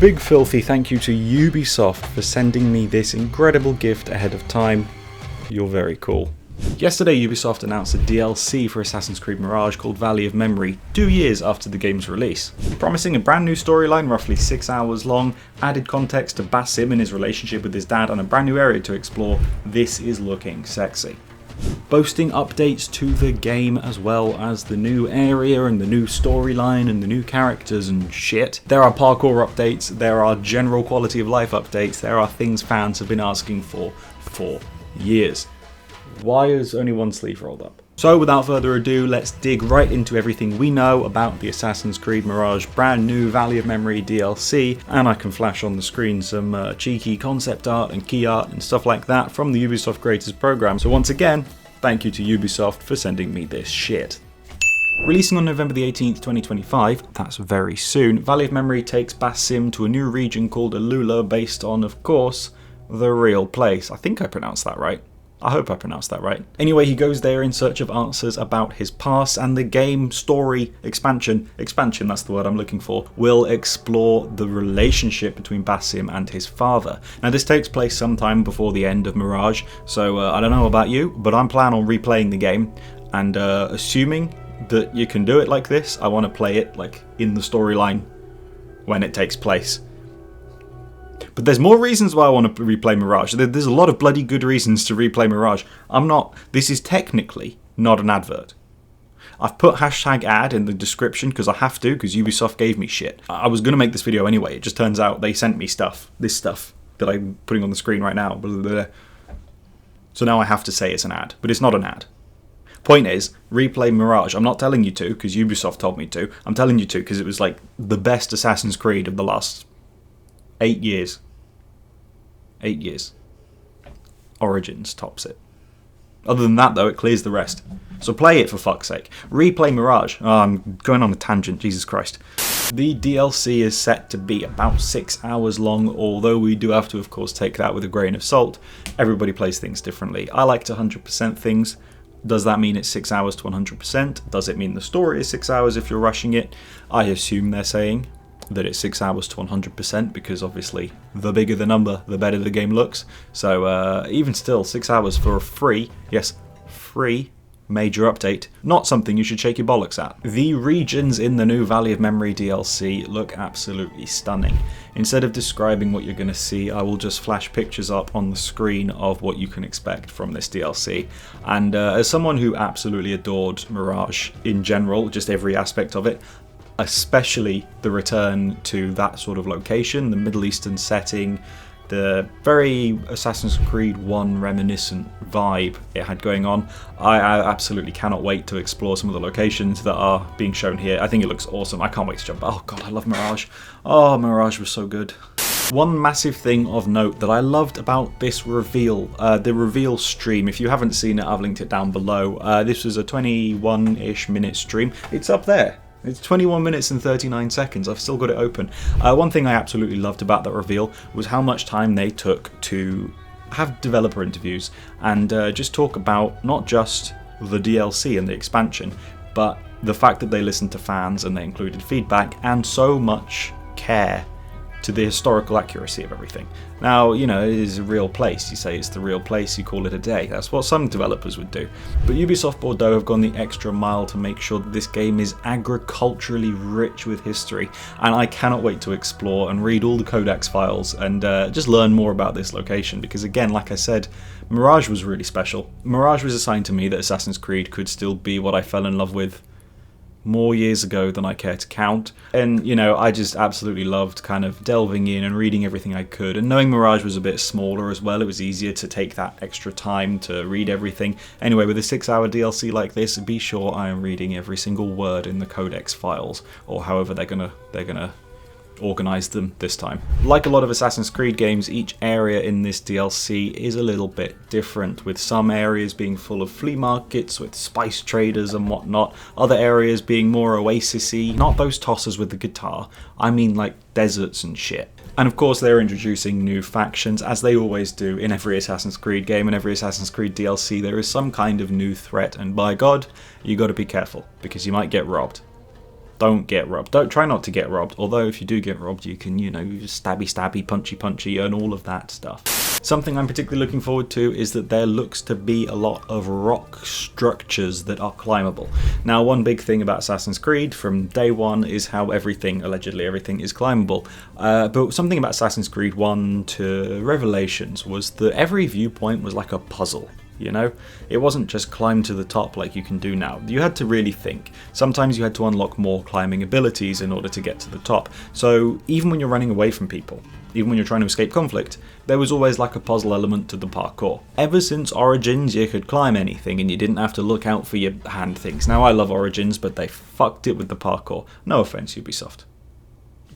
Big filthy thank you to Ubisoft for sending me this incredible gift ahead of time. You're very cool. Yesterday Ubisoft announced a DLC for Assassin's Creed Mirage called Valley of Memory, 2 years after the game's release. Promising a brand new storyline roughly 6 hours long, added context to Basim and his relationship with his dad, and a brand new area to explore, this is looking sexy. Boasting updates to the game as well as the new area and the new storyline and the new characters and shit. There are parkour updates, there are general quality of life updates, there are things fans have been asking for years. Why is only one sleeve rolled up? So without further ado, let's dig right into everything we know about the Assassin's Creed Mirage brand new Valley of Memory DLC, and I can flash on the screen some cheeky concept art and key art and stuff like that from the Ubisoft Creators Program. So once again, thank you to Ubisoft for sending me this shit. Releasing on November the 18th, 2025, that's very soon, Valley of Memory takes Basim to a new region called Alula based on, of course, the real place. I think I pronounced that right. I hope I pronounced that right. Anyway, he goes there in search of answers about his past, and the game story expansion, that's the word I'm looking for, will explore the relationship between Basim and his father. Now this takes place sometime before the end of Mirage, so I don't know about you, but I'm planning on replaying the game, and assuming that you can do it like this, I want to play it like in the storyline when it takes place. But there's more reasons why I want to replay Mirage. There's a lot of bloody good reasons to replay Mirage. This is technically not an advert. I've put #ad in the description because I have to, because Ubisoft gave me shit. I was going to make this video anyway, it just turns out they sent me this stuff that I'm putting on the screen right now. Blah, blah, blah. So now I have to say it's an ad, but it's not an ad. Point is, replay Mirage. I'm not telling you to because Ubisoft told me to. I'm telling you to because it was like the best Assassin's Creed of the last 8 years. 8 years. Origins tops it. Other than that though, it clears the rest. So play it for fuck's sake. Replay Mirage. Oh, I'm going on a tangent, Jesus Christ. The DLC is set to be about 6 hours long, although we do have to of course take that with a grain of salt. Everybody plays things differently. I like to 100% things. Does that mean it's 6 hours to 100%? Does it mean the story is 6 hours if you're rushing it? I assume they're saying that it's 6 hours to 100% because obviously the bigger the number, the better the game looks. So even still, 6 hours for a free major update, not something you should shake your bollocks at. The regions in the new Valley of Memory DLC look absolutely stunning. Instead of describing what you're going to see, I will just flash pictures up on the screen of what you can expect from this DLC. And as someone who absolutely adored Mirage in general, just every aspect of it, especially the return to that sort of location, the Middle Eastern setting, the very Assassin's Creed 1 reminiscent vibe it had going on. I absolutely cannot wait to explore some of the locations that are being shown here. I think it looks awesome. I can't wait to jump. Oh god, I love Mirage. Oh, Mirage was so good. One massive thing of note that I loved about this reveal, the reveal stream, if you haven't seen it, I've linked it down below. This was a 21-ish minute stream. It's up there. It's 21 minutes and 39 seconds. I've still got it open. One thing I absolutely loved about that reveal was how much time they took to have developer interviews and just talk about not just the DLC and the expansion, but the fact that they listened to fans and they included feedback and so much care to the historical accuracy of everything. Now, you know, it is a real place. You say it's the real place, you call it a day. That's what some developers would do. But Ubisoft Bordeaux have gone the extra mile to make sure that this game is agriculturally rich with history, and I cannot wait to explore and read all the codex files and just learn more about this location, because again, like I said, Mirage was really special. Mirage was a sign to me that Assassin's Creed could still be what I fell in love with more years ago than I care to count. And, you know, I just absolutely loved kind of delving in and reading everything I could. And knowing Mirage was a bit smaller as well, it was easier to take that extra time to read everything. Anyway, with a 6-hour DLC like this, be sure I am reading every single word in the codex files, or however they're gonna organise them this time. Like a lot of Assassin's Creed games, each area in this DLC is a little bit different, with some areas being full of flea markets with spice traders and whatnot, other areas being more oasis-y, not those tossers with the guitar, I mean like deserts and shit. And of course they're introducing new factions, as they always do in every Assassin's Creed game and every Assassin's Creed DLC. There is some kind of new threat, and by God, you gotta be careful, because you might get robbed. Don't get robbed. Don't try not to get robbed. Although if you do get robbed, you can, you know, stabby, punchy, and all of that stuff. Something I'm particularly looking forward to is that there looks to be a lot of rock structures that are climbable. Now, one big thing about Assassin's Creed from day one is how allegedly everything is climbable. But something about Assassin's Creed 1 to Revelations was that every viewpoint was like a puzzle. You know, it wasn't just climb to the top like you can do now. You had to really think. Sometimes you had to unlock more climbing abilities in order to get to the top. So even when you're running away from people, even when you're trying to escape conflict, there was always like a puzzle element to the parkour. Ever since Origins, you could climb anything and you didn't have to look out for your hand things. Now, I love Origins, but they fucked it with the parkour. No offense, Ubisoft.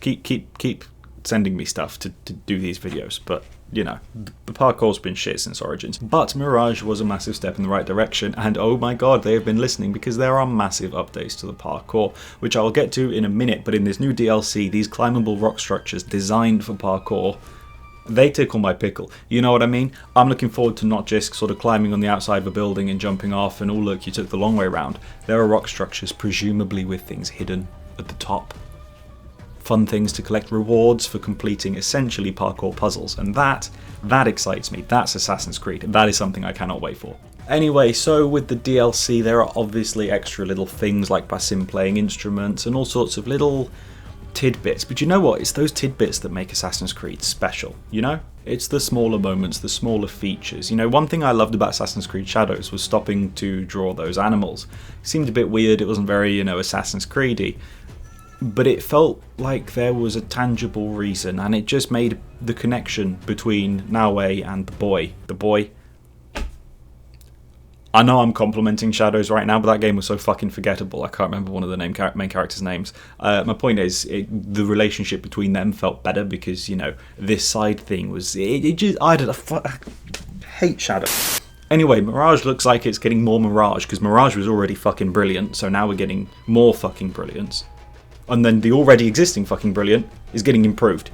Keep sending me stuff to do these videos, but you know, the parkour's been shit since Origins. But Mirage was a massive step in the right direction, and oh my god, they have been listening, because there are massive updates to the parkour, which I'll get to in a minute. But in this new DLC, these climbable rock structures designed for parkour, they tickle my pickle. You know what I mean? I'm looking forward to not just sort of climbing on the outside of a building and jumping off and, oh look, you took the long way around. There are rock structures, presumably with things hidden at the top. Fun things to collect rewards for completing essentially parkour puzzles, and that excites me. That's Assassin's Creed. That is something I cannot wait for. Anyway, so with the DLC, there are obviously extra little things like Basim playing instruments and all sorts of little tidbits. But you know what? It's those tidbits that make Assassin's Creed special, you know? It's the smaller moments, the smaller features. You know, one thing I loved about Assassin's Creed Shadows was stopping to draw those animals. It seemed a bit weird, it wasn't very, you know, Assassin's Creedy. But it felt like there was a tangible reason, and it just made the connection between Naue and the boy. The boy. I know I'm complimenting Shadows right now, but that game was so fucking forgettable. I can't remember one of the main characters' names. My point is, the relationship between them felt better because, you know, this side thing was... I hate Shadows. Anyway, Mirage looks like it's getting more Mirage, because Mirage was already fucking brilliant, so now we're getting more fucking brilliance. And then the already existing fucking brilliant is getting improved.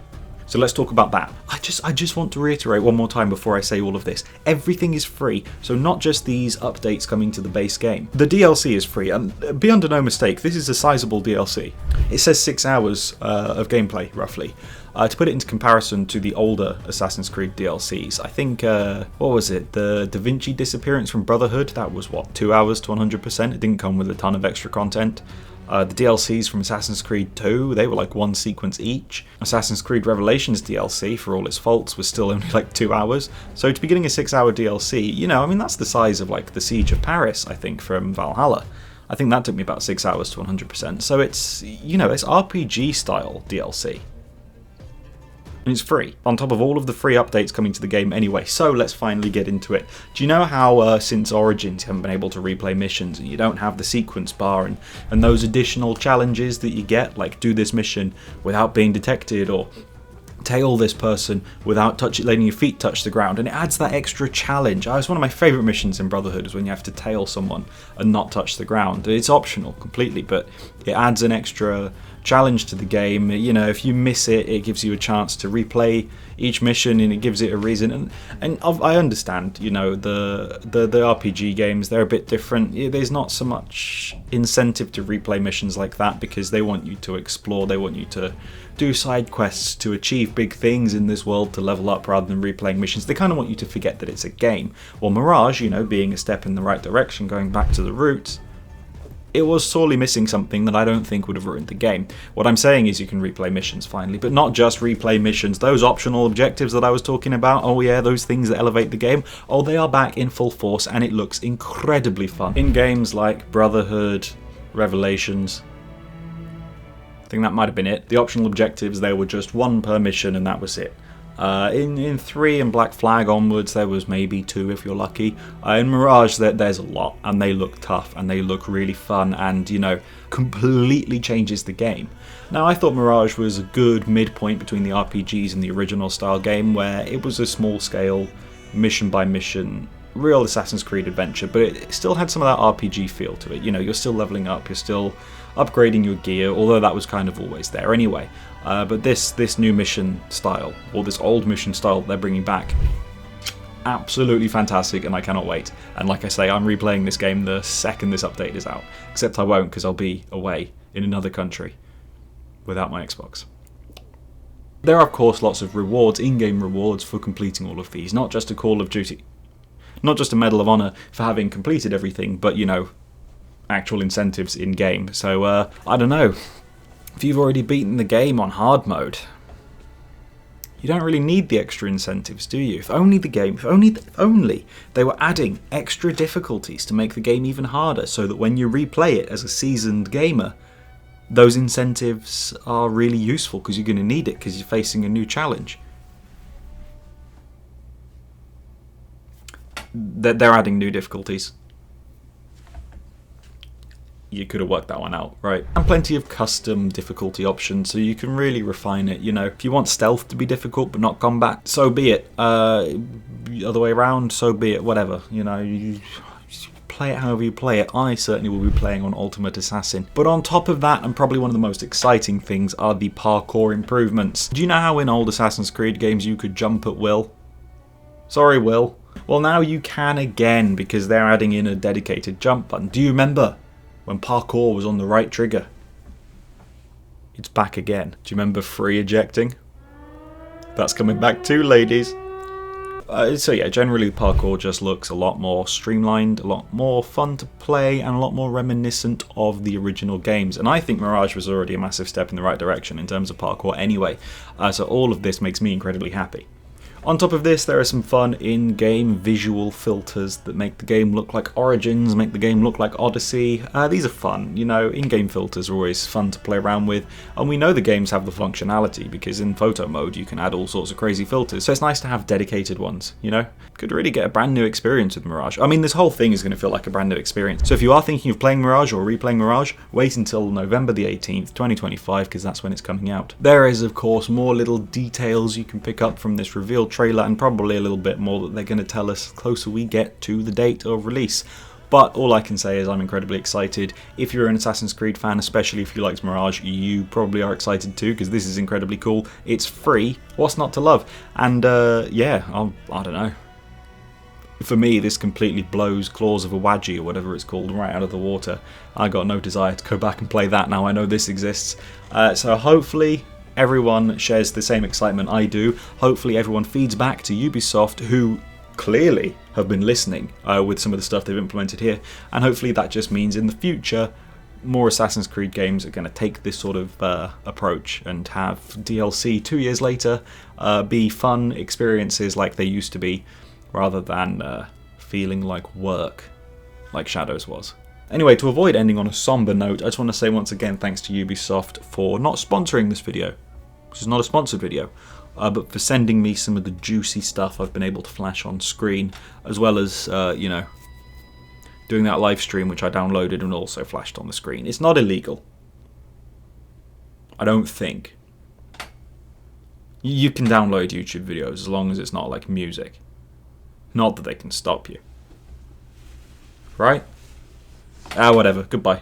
So let's talk about that. I just want to reiterate one more time before I say all of this. Everything is free, so not just these updates coming to the base game. The DLC is free, and be under no mistake, this is a sizable DLC. It says 6 hours of gameplay, roughly. To put it into comparison to the older Assassin's Creed DLCs, I think, what was it? The Da Vinci Disappearance from Brotherhood, that was what, 2 hours to 100%? It didn't come with a ton of extra content. The DLCs from Assassin's Creed 2, they were like 1 sequence each. Assassin's Creed Revelations DLC, for all its faults, was still only like 2 hours. So to be getting a 6-hour DLC, you know, I mean, that's the size of like the Siege of Paris, I think, from Valhalla. I think that took me about 6 hours to 100%. So it's, you know, it's RPG style DLC. And it's free, on top of all of the free updates coming to the game anyway. So let's finally get into it. Do you know how since Origins you haven't been able to replay missions and you don't have the sequence bar and those additional challenges that you get, like do this mission without being detected, or tail this person without letting your feet touch the ground, and it adds that extra challenge. It's one of my favourite missions in Brotherhood is when you have to tail someone and not touch the ground. It's optional completely, but it adds an extra challenge to the game. You know, if you miss it, it gives you a chance to replay each mission, and it gives it a reason. And I understand, you know, the RPG games, they're a bit different. There's not so much incentive to replay missions like that because they want you to explore, they want you to do side quests to achieve big things in this world, to level up rather than replaying missions. They kind of want you to forget that it's a game. Well, Mirage, you know, being a step in the right direction, going back to the roots, it was sorely missing something that I don't think would have ruined the game. What I'm saying is you can replay missions finally, but not just replay missions. Those optional objectives that I was talking about, oh yeah, those things that elevate the game, oh, they are back in full force, and it looks incredibly fun. In games like Brotherhood, Revelations, I think that might have been it. The optional objectives, there were just 1 per mission, and that was it. In 3 and Black Flag onwards, there was maybe 2 if you're lucky. In Mirage, there's a lot, and they look tough, and they look really fun, and, you know, completely changes the game. Now, I thought Mirage was a good midpoint between the RPGs and the original style game, where it was a small-scale, mission-by-mission, real Assassin's Creed adventure, but it still had some of that RPG feel to it. You know, you're still leveling up, you're still upgrading your gear, although that was kind of always there anyway. But this new mission style, or this old mission style they're bringing back, absolutely fantastic, and I cannot wait. And like I say, I'm replaying this game the second this update is out. Except I won't, because I'll be away in another country without my Xbox. There are of course lots of rewards, in-game rewards for completing all of these, not just a Call of Duty, not just a Medal of Honor for having completed everything, but you know, actual incentives in-game. So I don't know, if you've already beaten the game on hard mode, you don't really need the extra incentives, do you? If only they were adding extra difficulties to make the game even harder, so that when you replay it as a seasoned gamer, those incentives are really useful because you're going to need it because you're facing a new challenge. They're adding new difficulties. You could have worked that one out, right? And plenty of custom difficulty options, so you can really refine it. You know, if you want stealth to be difficult but not combat, so be it. Other way around, so be it. Whatever, you know, you play it however you play it. I certainly will be playing on Ultimate Assassin. But on top of that, and probably one of the most exciting things, are the parkour improvements. Do you know how in old Assassin's Creed games you could jump at will? Sorry, Will. Well, now you can again because they're adding in a dedicated jump button. Do you remember when parkour was on the right trigger? It's back again. Do you remember free ejecting? That's coming back too, ladies. So yeah, generally parkour just looks a lot more streamlined, a lot more fun to play, and a lot more reminiscent of the original games. And I think Mirage was already a massive step in the right direction in terms of parkour anyway. So all of this makes me incredibly happy. On top of this, there are some fun in-game visual filters that make the game look like Origins, make the game look like Odyssey. These are fun, you know, in-game filters are always fun to play around with, and we know the games have the functionality because in photo mode you can add all sorts of crazy filters, so it's nice to have dedicated ones, you know? Could really get a brand new experience with Mirage. I mean, this whole thing is going to feel like a brand new experience. So if you are thinking of playing Mirage or replaying Mirage, wait until November the 18th, 2025, because that's when it's coming out. There is, of course, more little details you can pick up from this reveal trailer, and probably a little bit more that they're going to tell us the closer we get to the date of release. But all I can say is I'm incredibly excited. If you're an Assassin's Creed fan, especially if you liked Mirage, you probably are excited too, because this is incredibly cool. It's free. What's not to love? And yeah, I don't know. For me, this completely blows Claws of a Wadgie, or whatever it's called, right out of the water. I got no desire to go back and play that now I know this exists. So hopefully everyone shares the same excitement I do. Hopefully everyone feeds back to Ubisoft, who clearly have been listening with some of the stuff they've implemented here. And hopefully that just means in the future, more Assassin's Creed games are going to take this sort of approach and have DLC 2 years later be fun experiences like they used to be, rather than feeling like work, like Shadows was. Anyway, to avoid ending on a somber note, I just want to say once again thanks to Ubisoft for not sponsoring this video, which is not a sponsored video, but for sending me some of the juicy stuff I've been able to flash on screen, as well as, you know, doing that live stream which I downloaded and also flashed on the screen. It's not illegal. I don't think. You can download YouTube videos as long as it's not like music. Not that they can stop you. Right? Whatever. Goodbye.